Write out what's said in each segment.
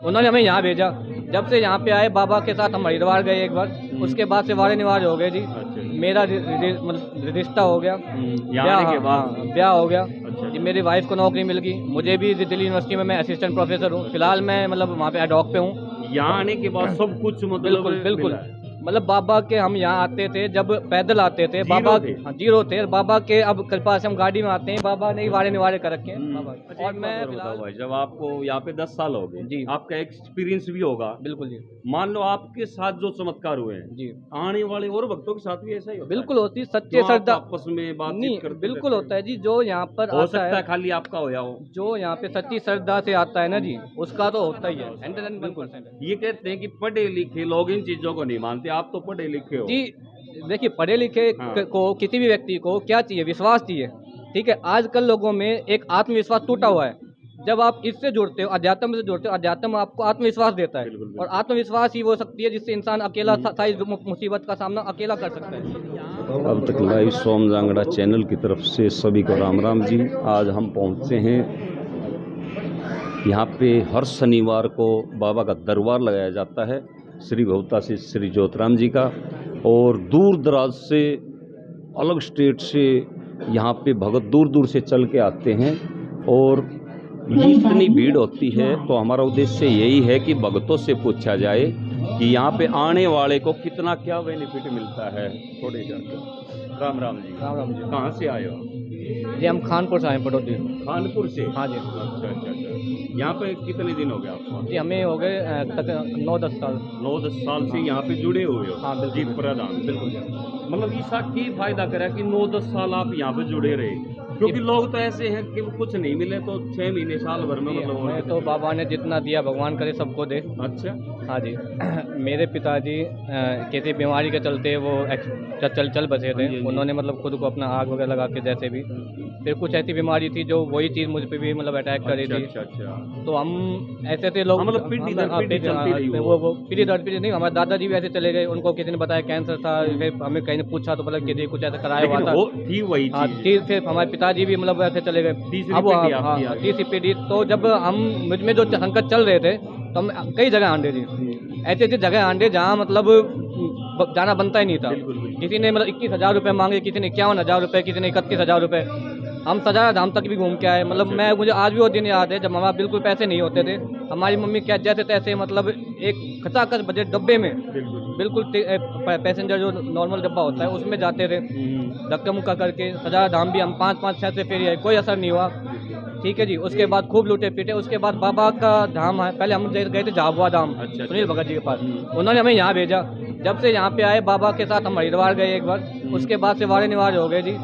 उन्होंने हमें यहाँ भेजा। जब से यहाँ पे आए बाबा के साथ हम हरिद्वार गए एक बार, उसके बाद से वारे निवार हो गए जी। अच्छा। मेरा रिश्ता हो गया, यहाँ आने के बाद ब्याह हो गया अच्छा जी। मेरी वाइफ को नौकरी मिल गई, मुझे भी दिल्ली यूनिवर्सिटी में मैं असिस्टेंट प्रोफेसर हूँ। फिलहाल मैं मतलब वहाँ पे एडॉक पे हूँ। यहाँ आने के बाद सब कुछ मतलब बिल्कुल बिल्कुल, मिला है। मतलब बाबा के हम यहाँ आते थे जब पैदल आते थे, जीरो बाबा थे। हाँ, जीरो थे। बाबा के अब कृपा से हम गाड़ी में आते हैं, बाबा ने ही वारे निवारे कर रखे हैं बाबा। अच्छा, और एक बात मैं और बताओ फिलहाल भाई, जब आपको यहाँ पे 10 साल हो गए जी। आपका एक्सपीरियंस भी होगा। बिल्कुल जी। मान लो आपके साथ जो चमत्कार हुए हैं जी आने वाले और भक्तों के साथ भी ऐसा ही होता बिल्कुल है? होती है, सच्चे जो आप श्रद्धा आपस में बातचीत नहीं, करते बिल्कुल रहते होता है जी। जो यहाँ पर हो आता सकता है है, खाली आपका होया हो। जो यहाँ पे सच्ची श्रद्धा से आता है ना जी, उसका तो होता ही है। 101% है ये कहते हैं कि पढ़े लिखे लोग इन चीजों को नहीं मानते, आप तो पढ़े लिखे हो। जी। देखिए, पढ़े लिखे हाँ। को किसी भी व्यक्ति को क्या चाहिए? विश्वास चाहिए। ठीक है, आजकल लोगों में एक आत्मविश्वास टूटा हुआ है। जब आप इससे जुड़ते हो, अध्यात्म से जुड़ते हो, अध्यात्म आपको आत्मविश्वास देता है। बिल्कुल, बिल्कुल। और आत्मविश्वास ही वो शक्ति है जिससे इंसान अकेला सारी मुसीबत का सामना अकेला कर सकता है। अब तक लाइव सोम जांगड़ा चैनल की तरफ से सभी को राम राम जी। आज हम पहुंचे हैं यहाँ पे हर शनिवार को बाबा का दरबार लगाया जाता है, श्री भवता से श्री ज्योतिराम जी का। और दूर दराज से, अलग स्टेट से यहाँ पे भगत दूर दूर से चल के आते हैं। और ये इतनी भीड़ होती है तो हमारा उद्देश्य यही है कि भगतों से पूछा जाए कि यहाँ पे आने वाले को कितना क्या बेनिफिट मिलता है। थोड़े जाकर राम राम जी। राम राम जी। कहाँ से आए हो? जी, हम खानपुर से आए, पटौदी। कानपुर से? हाँ जी। अच्छा अच्छा अच्छा। यहाँ पे कितने दिन हो गए आपको? जी, हमें हो गए तक 9-10 साल। 9-10 साल से यहाँ पे जुड़े हुए हो? हाँ, बिल्कुल, जी प्रधान। बिल्कुल जी। मतलब ऐसा की फायदा करा कि 9-10 साल आप यहाँ पे जुड़े रहे? क्योंकि लोग तो ऐसे हैं कि कुछ नहीं मिले तो 6 महीने साल भर में मतलब हमें तो बाबा ने जितना दिया भगवान करे सबको दे। अच्छा। हाँ जी। मेरे पिताजी किसी बीमारी के चलते वो चल बसे थे। उन्होंने मतलब खुद को अपना आग वगैरह लगा के, जैसे भी फिर कुछ ऐसी बीमारी थी जो वही चीज़ मुझ पे भी मतलब अटैक कर रही थी। अच्छा अच्छा। तो हम ऐसे थे लोग, मतलब पीढ़ी दर पीढ़ी चलती रही वो पीढ़ी दर पीढ़ी नहीं। हमारे दादाजी भी ऐसे चले गए, उनको किसी ने बताया कैंसर था, फिर हमें कहीं ने पूछा तो मतलब किसी कुछ ऐसा कराया हुआ लेकिन था। वो थी वही हाँ, चीज। फिर हमारे पिताजी भी मतलब ऐसे चले गए। तीसरी अब पीढ़ी आपकी आ गई। तीसरी पीढ़ी। तो जब हम मुझ में जो संकट चल रहे थे तो हम कई जगह आंडे जी, ऐसी ऐसी जगह आंडे जहाँ मतलब जाना बनता ही नहीं था। बिल्कुल, बिल्कुल। किसी ने मतलब 21,000 रुपये मांगे, किसी ने 51,000 रुपये, किसी ने 31,000 रुपये। हम सजारा धाम तक भी घूम के आए। मतलब मुझे आज भी वो दिन याद है जब हमारे बिल्कुल पैसे नहीं होते थे। हमारी मम्मी क्या जैसे तैसे मतलब एक खचाखच बजट डब्बे में, बिल्कुल पैसेंजर जो नॉर्मल डब्बा होता है उसमें जाते थे, धक्का मुक्का करके। सजारा धाम भी हम 5-5 6 से फेरी आए, कोई असर नहीं हुआ। ठीक है जी। उसके बाद खूब लूटे पीटे। उसके बाद बाबा का धाम है, पहले हम गए थे झाबुआ धाम, सुनील भगत जी के पास। उन्होंने हमें यहाँ भेजा। जब से यहाँ पे आए बाबा के साथ हम हरिद्वार गए एक बार, उसके बाद से वारे निवार हो गए जी।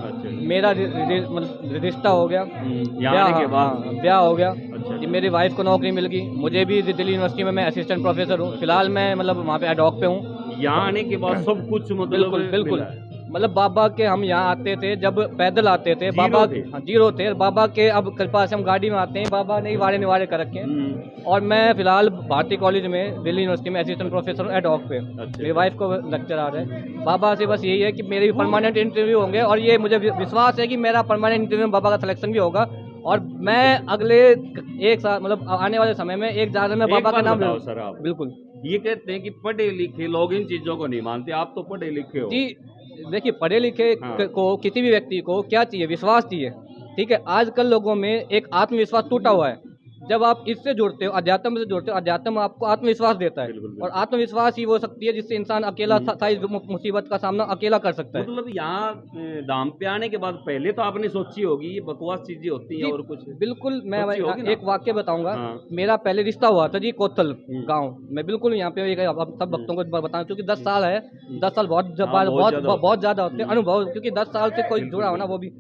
मेरा रिश्ता हो गया, ब्याह हो गया जी। मेरी वाइफ को नौकरी मिल गई, मुझे भी दिल्ली यूनिवर्सिटी में मैं असिस्टेंट प्रोफेसर हूँ। फिलहाल मैं मतलब वहाँ पे एडॉक पे हूँ। यहाँ आने के बाद सब कुछ मतलब बिल्कुल बिल्कुल, मिला है। मतलब बाबा के हम यहाँ आते थे जब पैदल आते थे, जीरो बाबा थे। हाँ, जीरो थे। बाबा के अब कृपा से हम गाड़ी में आते हैं, बाबा ने ही वारे निवारे कर रखे हैं। और मैं फिलहाल भारती कॉलेज में दिल्ली यूनिवर्सिटी में असिस्टेंट प्रोफेसर हूँ, एडॉक पे। मेरी वाइफ को लेक्चर आ रहा है। बाबा से बस यही है कि मेरे भी परमानेंट इंटरव्यू होंगे, और ये मुझे विश्वास है कि मेरा परमानेंट इंटरव्यू में बाबा का सिलेक्शन भी होगा। और मैं अगले एक साल मतलब आने वाले समय में एक ज़्यादा में बाबा का नाम बताओ सर आप। बिल्कुल। ये कहते हैं कि पढ़े लिखे लोग इन चीजों को नहीं मानते, आप तो पढ़े लिखे हो। जी, देखिए, पढ़े लिखे को किसी भी व्यक्ति को क्या चाहिए? विश्वास चाहिए। ठीक है, आजकल लोगों में एक आत्मविश्वास टूटा हुआ है। जब आप इससे जुड़ते हो, अध्यात्म से जुड़ते हो, अध्यात्म आपको आत्मविश्वास देता है। और आत्मविश्वास ही वो शक्ति है जिससे इंसान अकेला सारी मुसीबत का सामना अकेला कर सकता है। मतलब यहाँ धाम पे आने के बाद पहले तो आपने सोची होगी ये बकवास चीजें होती हैं और कुछ? बिल्कुल। मैं सोची होगी ना? एक वाक्य बताऊंगा। हाँ। मेरा पहले रिश्ता हुआ था जी कोतल गांव। मैं बिल्कुल यहाँ पे अब सब भक्तों को बताऊं, क्योंकि 10 साल है। 10 साल बहुत बहुत ज्यादा होते हैं अनुभव, क्योंकि 10 साल से कोई जुड़ा हो ना, वो भी।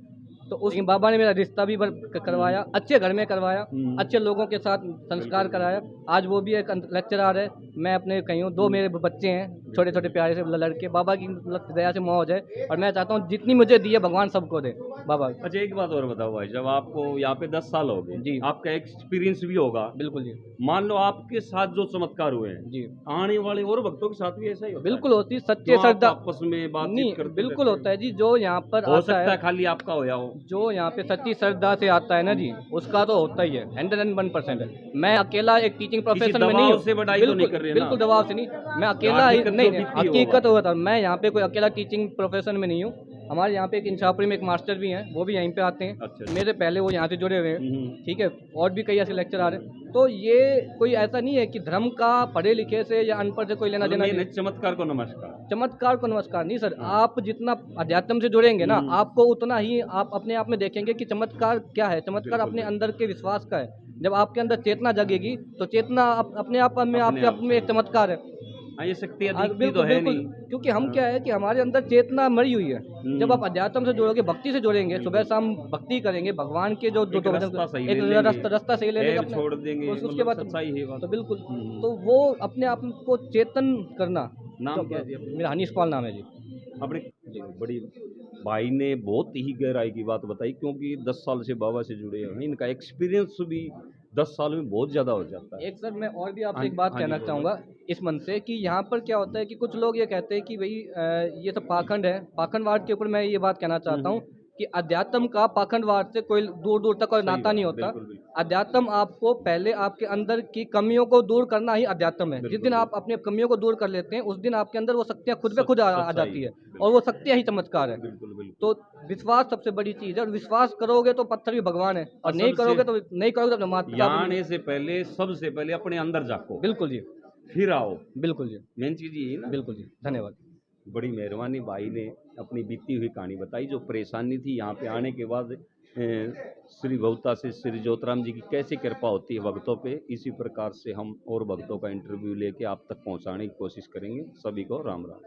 तो उस बाबा ने मेरा रिश्ता भी करवाया, अच्छे घर में करवाया, अच्छे लोगों के साथ संस्कार कराया। आज वो भी एक लेक्चरर है, मैं अपने कहीं हूँ। 2 मेरे बच्चे हैं, छोटे छोटे प्यारे से लड़के। बाबा की दया से मौज है, और मैं चाहता हूँ जितनी मुझे दी है भगवान सबको दे बाबा। अच्छा, एक बात और बताओ भाई, जब आपको यहाँ पे 10 साल हो गए जी, आपका एक्सपीरियंस भी होगा। बिल्कुल जी। मान लो आपके साथ जो चमत्कार हुए हैं जी, आने वाले और भक्तों के साथ भी ऐसा ही होता है? बिल्कुल होती है, सच्चे जो आप श्रद्धा आपस में बातचीत नहीं, करते बिल्कुल रहते होता है जी। जो यहाँ पर हो आता सकता है है, खाली आपका होया हो। जो यहाँ पे सच्ची श्रद्धा से आता है ना जी, उसका तो होता ही है, 101% है। मैं अकेला एक टीचिंग प्रोफेशन में नहीं दबाव हूँ, से बढ़ाई तो नहीं कर रहे ना? बिल्कुल दबाव से नहीं, मैं अकेला ही हकीकत नहीं, जो नहीं, बीती होगा। हकीकत हुआ था। मैं यहाँ पे कोई अकेला टीचिंग प्रोफेशन में नहीं हूँ। हमारे यहाँ पे एक इंशापुरी में एक मास्टर भी हैं, वो भी यहीं पे आते हैं। अच्छा। मेरे पहले वो यहाँ से जुड़े हुए हैं, ठीक है, और भी कई ऐसे लेक्चर आ रहे हैं। तो ये कोई ऐसा नहीं है कि धर्म का पढ़े लिखे से या अनपढ़ से कोई लेना देना नहीं। चमत्कार को नमस्कार। चमत्कार को नमस्कार नहीं सर, आप जितना अध्यात्म से जुड़ेंगे ना, आपको उतना ही आप अपने आप में देखेंगे कि चमत्कार क्या है। चमत्कार अपने अंदर के विश्वास का है। जब आपके अंदर चेतना जगेगी तो चेतना अपने आप में आपके आप में एक चमत्कार है। हाँ, ये शक्तियाँ दिखती बिल्कुल तो है बिल्कुल, नहीं। क्योंकि हम क्या है कि हमारे अंदर चेतना मरी हुई है। जब आप अध्यात्म से जुड़ोगे, भक्ति से जुड़ेंगे, सुबह शाम भक्ति करेंगे, भगवान के जो एक रास्ता सही ले एक लेंगे, रास्ता सही ले लेंगे ऐब अपने, छोड़ देंगे, उसके मतलब बाद सच्चाई है बात। तो बिल्कुल, तो वो अपने आप को चेतन करना। नाम तो क्या है जी अपना? मेरा हनीश पाल नाम है जी। अपने बड़ी भाई ने बहुत ही गहराई की बात बताई, क्योंकि 10 साल से बाबा से जुड़े हैं, इनका एक्सपीरियंस भी 10 साल में बहुत ज़्यादा हो जाता है। एक सर मैं और भी आपसे हाँ एक बात हाँ जी, कहना बोलो। चाहूँगा इस मन से कि यहाँ पर क्या होता है कि कुछ लोग ये कहते हैं कि भाई ये सब पाखंड है। पाखंडवाद के ऊपर मैं ये बात कहना चाहता हूँ कि अध्यात्म का पाखंडवाद से कोई दूर दूर तक कोई सही नाता बात, नहीं होता। बिल्कुल, बिल्कुल। अध्यात्म आपको पहले आपके अंदर की कमियों को दूर करना ही अध्यात्म है। जिस बिल्कुल, दिन आप अपनी कमियों को दूर कर लेते हैं, उस दिन आपके अंदर वो शक्तियाँ खुद ब खुद आ सच्चाई, जाती है, बिल्कुल। और वो शक्तियाँ ही चमत्कार है। बिल्कुल, बिल्कुल। तो विश्वास सबसे बड़ी चीज़ है, और विश्वास करोगे तो पत्थर भी भगवान है, और नहीं सबसे करोगे तो अपने माता यहाँ आने से पहले सबसे पहले अपने अंदर झाँको, बिल्कुल जी, फिर आओ। बिल्कुल जी, मेन चीज़ यही है ना। बिल्कुल जी, धन्यवाद। बड़ी मेहरबानी, भाई ने अपनी बीती हुई कहानी बताई, जो परेशानी थी यहाँ पे आने के बाद। श्री भवता से श्री ज्योतिराम जी की कैसी कृपा होती है भक्तों पे, इसी प्रकार से हम और भक्तों का इंटरव्यू लेके आप तक पहुँचाने की कोशिश करेंगे। सभी को राम राम।